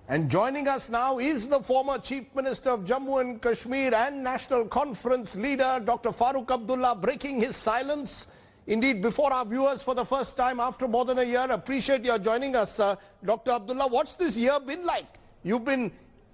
And joining us now is the former Chief Minister of Jammu and Kashmir and National Conference leader, Dr. Farooq Abdullah, breaking his silence. Indeed, before our viewers for the first time after more than a year, appreciate your joining us, Dr. Abdullah. What's this year been like? You've been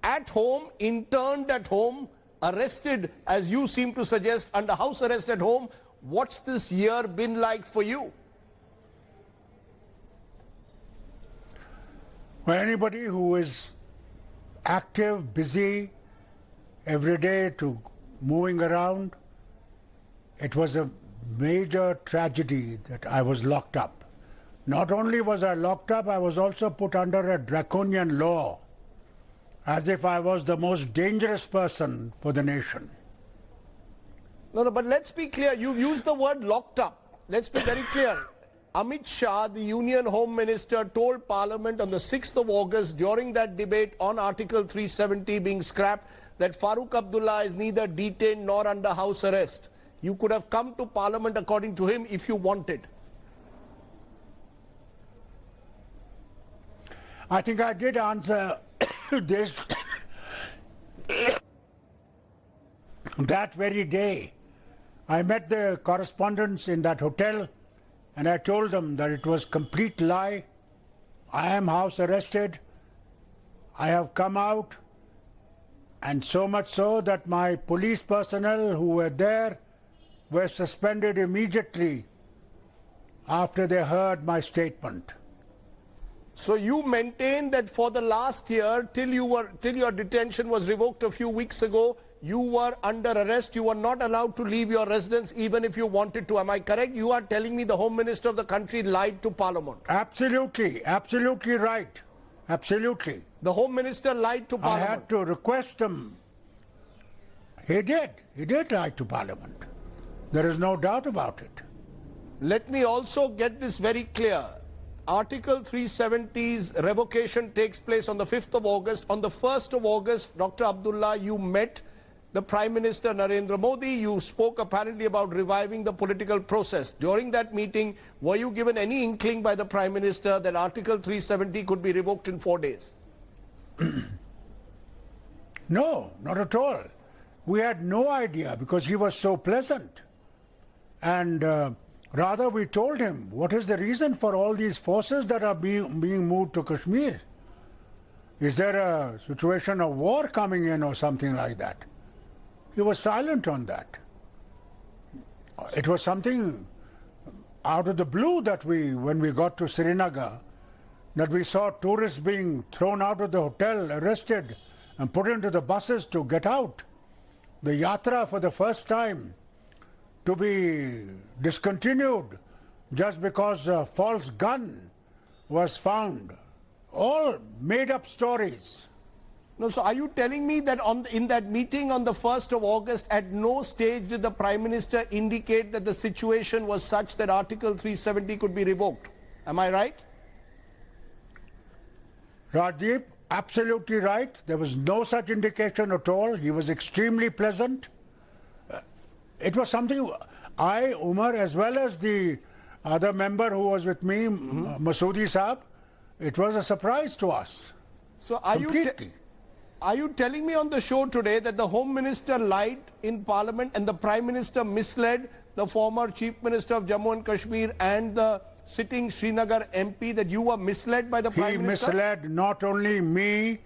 at home, interned at home, arrested, as you seem to suggest, under house arrest at home. What's this year been like for you? For anybody who is active, busy, every day to moving around, it was a major tragedy that I was locked up. Not only was I locked up, I was also put under a draconian law, as if I was the most dangerous person for the nation. No, but let's be clear. You used the word locked up. Let's be very clear. Amit Shah, the Union Home Minister, told Parliament on the 6th of August during that debate on Article 370 being scrapped that Farooq Abdullah is neither detained nor under house arrest. You could have come to Parliament according to him if you wanted. I think I did answer this that very day. I met the correspondents in that hotel and I told them that it was complete lie. I am house arrested. I have come out, and so much so that my police personnel who were there were suspended immediately after they heard my statement. So you maintain that for the last year, till your detention was revoked a few weeks ago, you were under arrest. You were not allowed to leave your residence even if you wanted to. Am I correct? You are telling me the Home Minister of the country lied to Parliament. Absolutely, absolutely right. Absolutely. The Home Minister lied to Parliament. I had to request him. He did lie to Parliament. There is no doubt about it. Let me also get this very clear. Article 370's revocation takes place on the 5th of August. On the 1st of August, Dr. Abdullah, you met the Prime Minister Narendra Modi. You spoke apparently about reviving the political process. During that meeting, were you given any inkling by the Prime Minister that Article 370 could be revoked in 4 days? No, not at all. We had no idea because he was so pleasant. And rather we told him, what is the reason for all these forces that are being moved to Kashmir? Is there a situation of war coming in or something like that? He was silent on that. It was something out of the blue that when we got to Srinagar, that we saw tourists being thrown out of the hotel, arrested, and put into the buses to get out. The yatra for the first time to be discontinued just because a false gun was found. All made up stories. No, so are you telling me that in that meeting on the 1st of August, at no stage did the Prime Minister indicate that the situation was such that Article 370 could be revoked? Am I right? Rajdeep, absolutely right. There was no such indication at all. He was extremely pleasant. It was something I, Umar, as well as the other member who was with me, Masoodi Saab, it was a surprise to us. So are you telling me on the show today that the Home Minister lied in Parliament and the Prime Minister misled the former Chief Minister of Jammu and Kashmir and the sitting Srinagar MP, that you were misled by the Prime Minister? He misled not only me,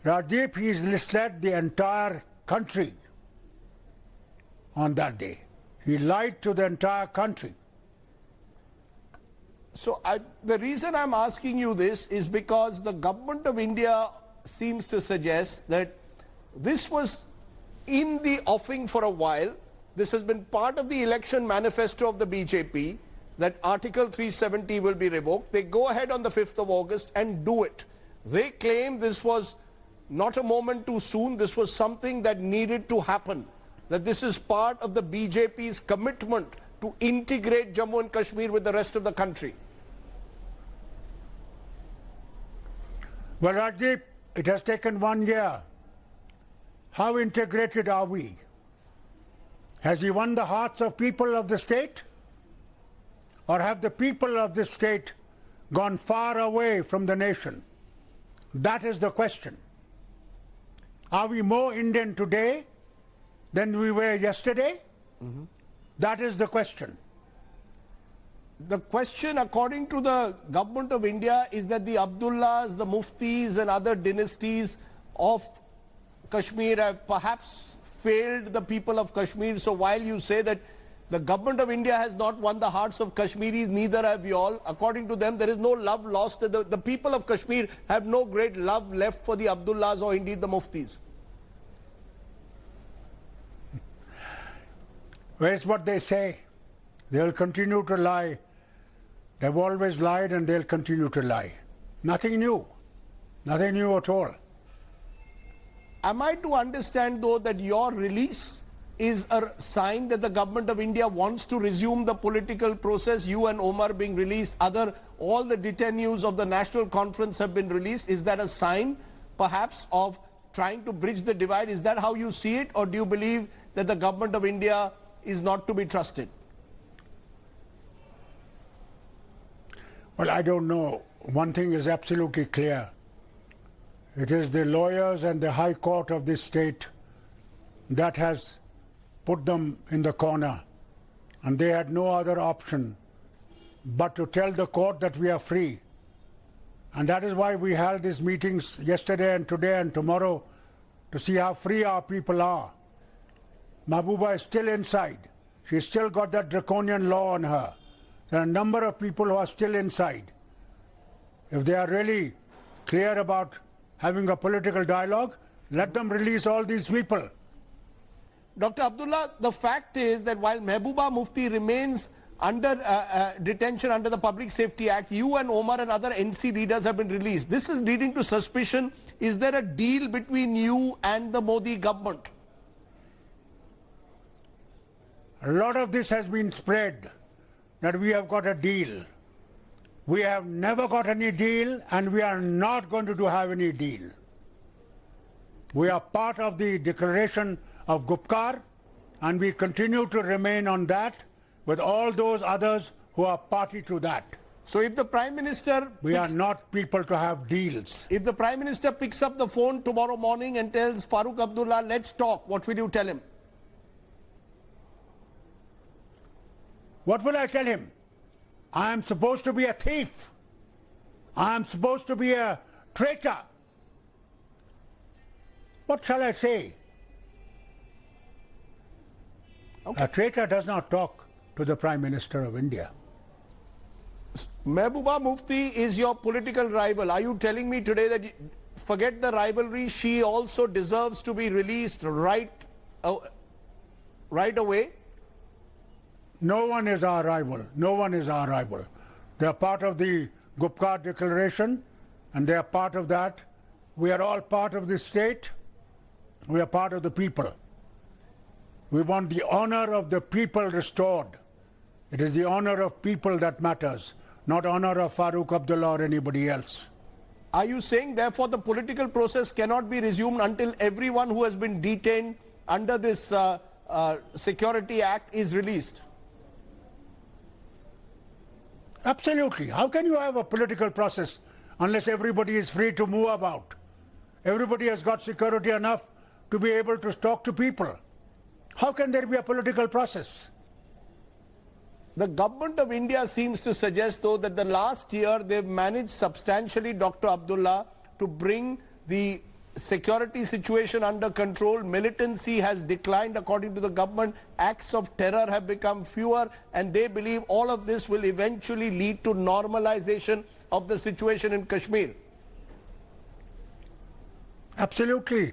Rajdeep, he misled the entire country on that day. He lied to the entire country. So the reason I'm asking you this is because the government of India seems to suggest that this was in the offing for a while. This has been part of the election manifesto of the BJP, that Article 370 will be revoked. They go ahead on the 5th of August and do it. They claim this was not a moment too soon. This was something that needed to happen. That this is part of the BJP's commitment to integrate Jammu and Kashmir with the rest of the country. Well, Rajdeep, it has taken 1 year. How integrated are we? Has he won the hearts of people of the state? Or have the people of this state gone far away from the nation? That is the question. Are we more Indian today than we were yesterday? That is the question. The question, according to the government of India, is that the Abdullahs, the Muftis and other dynasties of Kashmir have perhaps failed the people of Kashmir. So while you say that the government of India has not won the hearts of Kashmiris, neither have you all. According to them, there is no love lost. The people of Kashmir have no great love left for the Abdullahs or indeed the Muftis. Where's what they say? They'll continue to lie. They've always lied and they'll continue to lie. Nothing new. Nothing new at all. Am I to understand, though, that your release is a sign that the government of India wants to resume the political process? You and Omar being released, all the detainees of the National Conference have been released. Is that a sign, perhaps, of trying to bridge the divide? Is that how you see it? Or do you believe that the government of India is not to be trusted? Well, I don't know. One thing is absolutely clear. It is the lawyers and the High Court of this state that has put them in the corner. And they had no other option but to tell the court that we are free. And that is why we held these meetings yesterday and today and tomorrow, to see how free our people are. Mahbuba is still inside. She's still got that draconian law on her. There are a number of people who are still inside. If they are really clear about having a political dialogue, let them release all these people. Dr. Abdullah, the fact is that while Mehbooba Mufti remains under detention under the Public Safety Act, you and Omar and other NC leaders have been released. This is leading to suspicion. Is there a deal between you and the Modi government? A lot of this has been spread, that we have got a deal. We have never got any deal, and we are not going to have any deal. We are part of the declaration of Gupkar, and we continue to remain on that with all those others who are party to that. So if the Prime Minister... We are not people to have deals. If the Prime Minister picks up the phone tomorrow morning and tells Farooq Abdullah, let's talk, what will you tell him? What will I tell him? I am supposed to be a thief. I am supposed to be a traitor. What shall I say? Okay. A traitor does not talk to the Prime Minister of India. Mehbooba Mufti is your political rival. Are you telling me today that, forget the rivalry, she also deserves to be released right away? No one is our rival. No one is our rival. They are part of the Gupkar Declaration, and they are part of that. We are all part of this state. We are part of the people. We want the honor of the people restored. It is the honor of people that matters, not honor of Farooq Abdullah or anybody else. Are you saying, therefore, the political process cannot be resumed until everyone who has been detained under this Security Act is released? Absolutely. How can you have a political process unless everybody is free to move about? Everybody has got security enough to be able to talk to people. How can there be a political process? The government of India seems to suggest, though, that the last year they've managed substantially, Dr. Abdullah, to bring the security situation under control. Militancy has declined according to the government. Acts of terror have become fewer, and they believe all of this will eventually lead to normalization of the situation in Kashmir. Absolutely.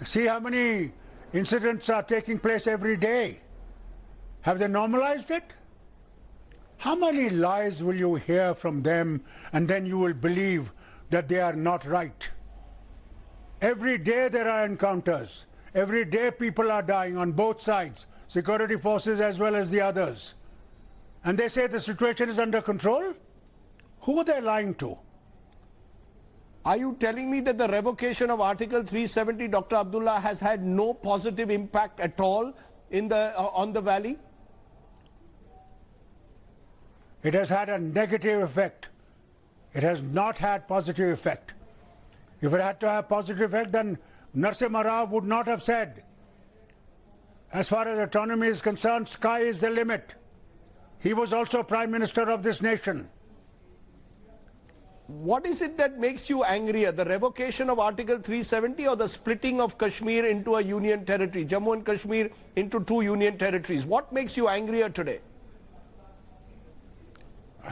See how many incidents are taking place every day. Have they normalized it? How many lies will you hear from them, and then you will believe that they are not right? Every day there are encounters. Every day people are dying on both sides, security forces as well as the others. And they say the situation is under control? Who are they lying to? Are you telling me that the revocation of Article 370, Dr. Abdullah, has had no positive impact at all in on the valley? It has had a negative effect. It has not had positive effect. If it had to have positive effect, then Narasimha Rao would not have said, as far as autonomy is concerned, sky is the limit. He was also Prime Minister of this nation. What is it that makes you angrier, the revocation of Article 370 or the splitting of Kashmir into a union territory, Jammu and Kashmir into two union territories? What makes you angrier today?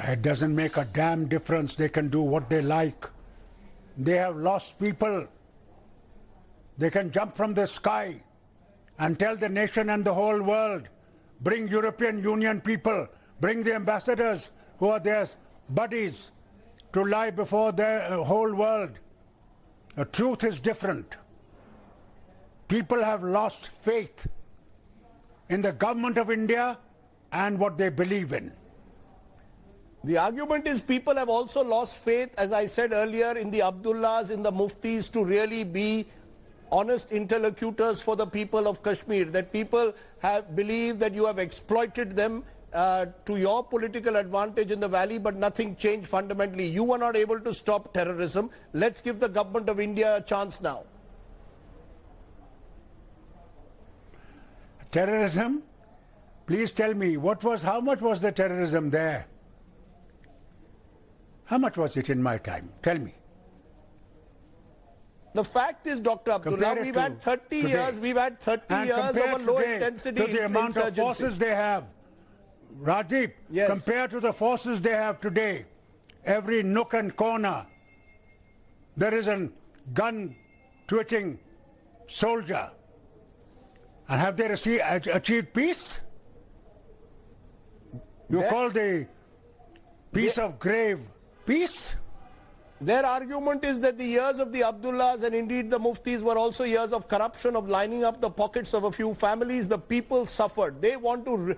It doesn't make a damn difference. They can do what they like. They have lost people. They can jump from the sky and tell the nation and the whole world, bring European Union people, bring the ambassadors who are their buddies to lie before the whole world. The truth is different. People have lost faith in the government of India and what they believe in. The argument is people have also lost faith, as I said earlier, in the Abdullahs, in the Muftis to really be honest interlocutors for the people of Kashmir, that people have believed that you have exploited them to your political advantage in the valley, but nothing changed fundamentally. You were not able to stop terrorism. Let's give the government of India a chance now. Terrorism? Please tell me, how much was the terrorism there? How much was it in my time? Tell me. The fact is, Dr. Abdullah, we've had 30 years, of a low intensity to the amount of forces they have. Rajdeep, yes. Compared to the forces they have today, every nook and corner, there is a gun-twitching soldier. And have they achieved peace? You call the peace of grave peace? Their argument is that the years of the Abdullahs and indeed the Muftis were also years of corruption, of lining up the pockets of a few families. The people suffered. They want to...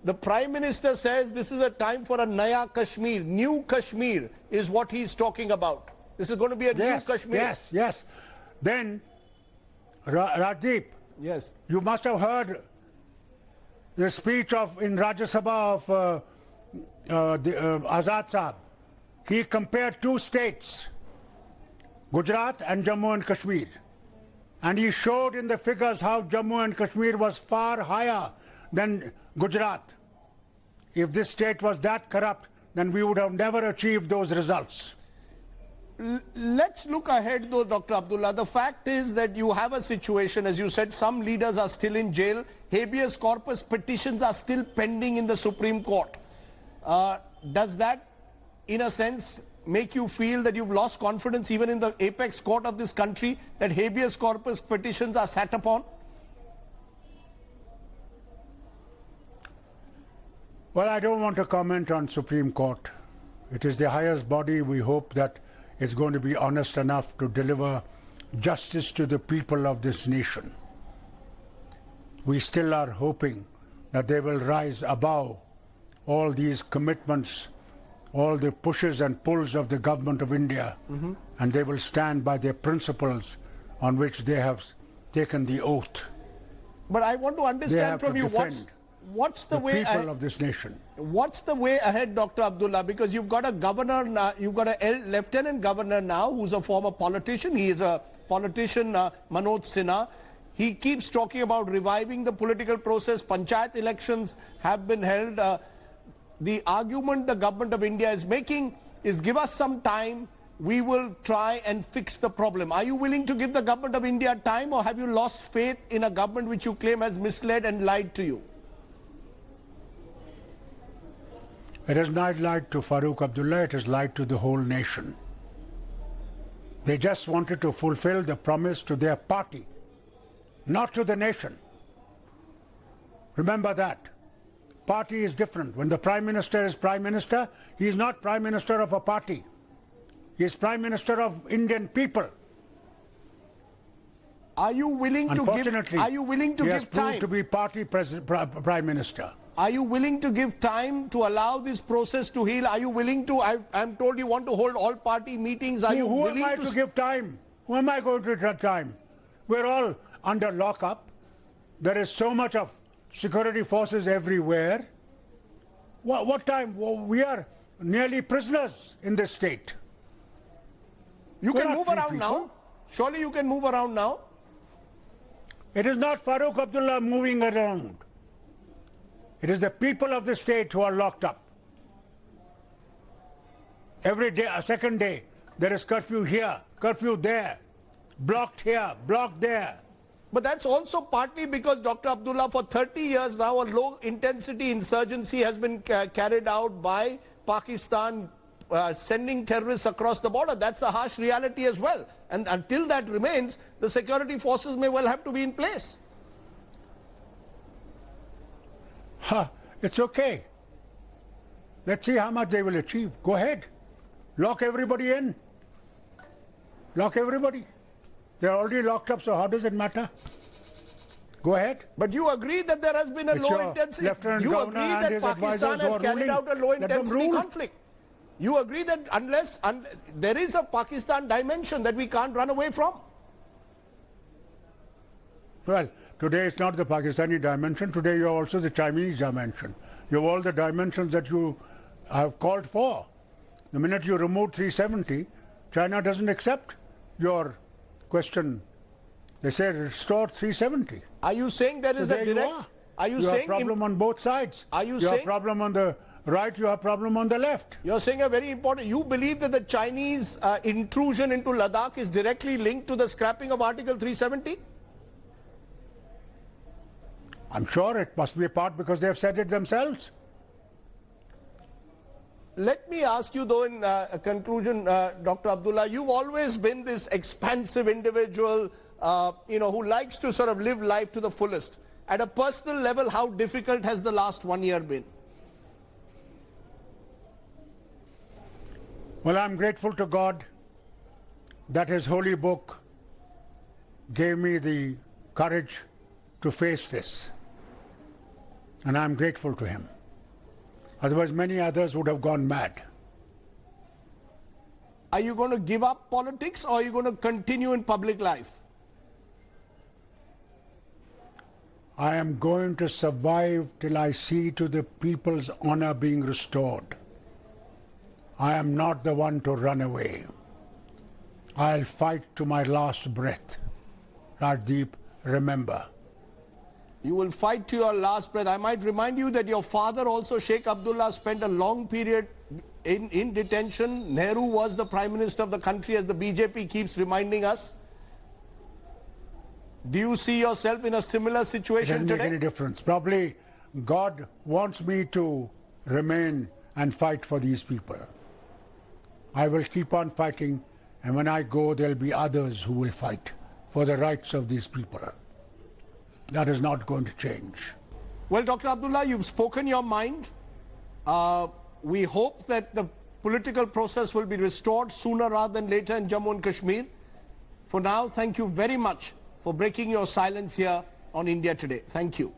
The Prime Minister says this is a time for a Naya Kashmir. New Kashmir is what he's talking about. This is going to be a new Kashmir. Yes. Then, Rajdeep, yes, you must have heard the speech in Rajya Sabha of Azad Saab. He compared two states, Gujarat and Jammu and Kashmir. And he showed in the figures how Jammu and Kashmir was far higher than Gujarat. If this state was that corrupt, then we would have never achieved those results. Let's look ahead though, Dr. Abdullah. The fact is that you have a situation, as you said, some leaders are still in jail. Habeas corpus petitions are still pending in the Supreme Court. Does that, in a sense, make you feel that you've lost confidence even in the apex court of this country, that habeas corpus petitions are sat upon? Well, I don't want to comment on Supreme Court. It is the highest body. We hope that it's going to be honest enough to deliver justice to the people of this nation. We still are hoping that they will rise above all these commitments, all the pushes and pulls of the government of India, and they will stand by their principles on which they have taken the oath. But I want to understand from you what's the way people of this nation. What's the way ahead, Dr. Abdullah? Because you've got a governor now, you've got a lieutenant governor now who's a former politician. He is a politician, Manoj Sinha. He keeps talking about reviving the political process. Panchayat elections have been held. The argument the government of India is making is give us some time. We will try and fix the problem. Are you willing to give the government of India time, or have you lost faith in a government which you claim has misled and lied to you? It has not lied to Farooq Abdullah, it has lied to the whole nation. They just wanted to fulfill the promise to their party, not to the nation. Remember that. Party is different. When the Prime Minister is Prime Minister, he is not Prime Minister of a party. He is Prime Minister of Indian people. Are you willing to give time? He has proved to be party Prime Minister. Are you willing to give time to allow this process to heal? Are you willing to, I'm told you want to hold all party meetings. Are you willing who am I to give time? Who am I going to give time? We're all under lockup. There is so much of security forces everywhere. What time? Well, we are nearly prisoners in this state. You We're can not move free around people. now. Surely you can move around now. It is not Farooq Abdullah moving around. It is the people of the state who are locked up. Every day, a second day, there is curfew here, curfew there, blocked here, blocked there. But that's also partly because, Dr. Abdullah, for 30 years now, a low-intensity insurgency has been carried out by Pakistan, sending terrorists across the border. That's a harsh reality as well. And until that remains, the security forces may well have to be in place. It's okay. Let's see how much they will achieve. Go ahead. Lock everybody in. Lock everybody. They're already locked up, so how does it matter? Go ahead. But you agree that there has been a low-intensity... You agree that Pakistan has carried out a low-intensity conflict. You agree that unless there is a Pakistan dimension that we can't run away from? Well, today it's not the Pakistani dimension. Today you're also the Chinese dimension. You have all the dimensions that you have called for. The minute you remove 370, China doesn't accept your question. They say restore 370. Are you saying there is a direct... Are you saying... You have a problem on both sides. Are you saying... have a problem on the right, you have a problem on the left. You're saying a very important... You believe that the Chinese intrusion into Ladakh is directly linked to the scrapping of Article 370? I'm sure it must be a part because they have said it themselves. Let me ask you, though, in conclusion, Dr. Abdullah, you've always been this expansive individual, who likes to sort of live life to the fullest. At a personal level, how difficult has the last 1 year been? Well, I'm grateful to God that His holy book gave me the courage to face this. And I'm grateful to Him. Otherwise, many others would have gone mad. Are you going to give up politics or are you going to continue in public life? I am going to survive till I see to the people's honor being restored. I am not the one to run away. I'll fight to my last breath. Rajdeep, remember. You will fight to your last breath. I might remind you that your father also, Sheikh Abdullah, spent a long period in detention. Nehru was the Prime Minister of the country, as the BJP keeps reminding us. Do you see yourself in a similar situation today? It doesn't make any difference. Probably God wants me to remain and fight for these people. I will keep on fighting, and when I go, there'll be others who will fight for the rights of these people. That is not going to change. Well, Dr. Abdullah, you've spoken your mind. We hope that the political process will be restored sooner rather than later in Jammu and Kashmir. For now, thank you very much for breaking your silence here on India Today. Thank you.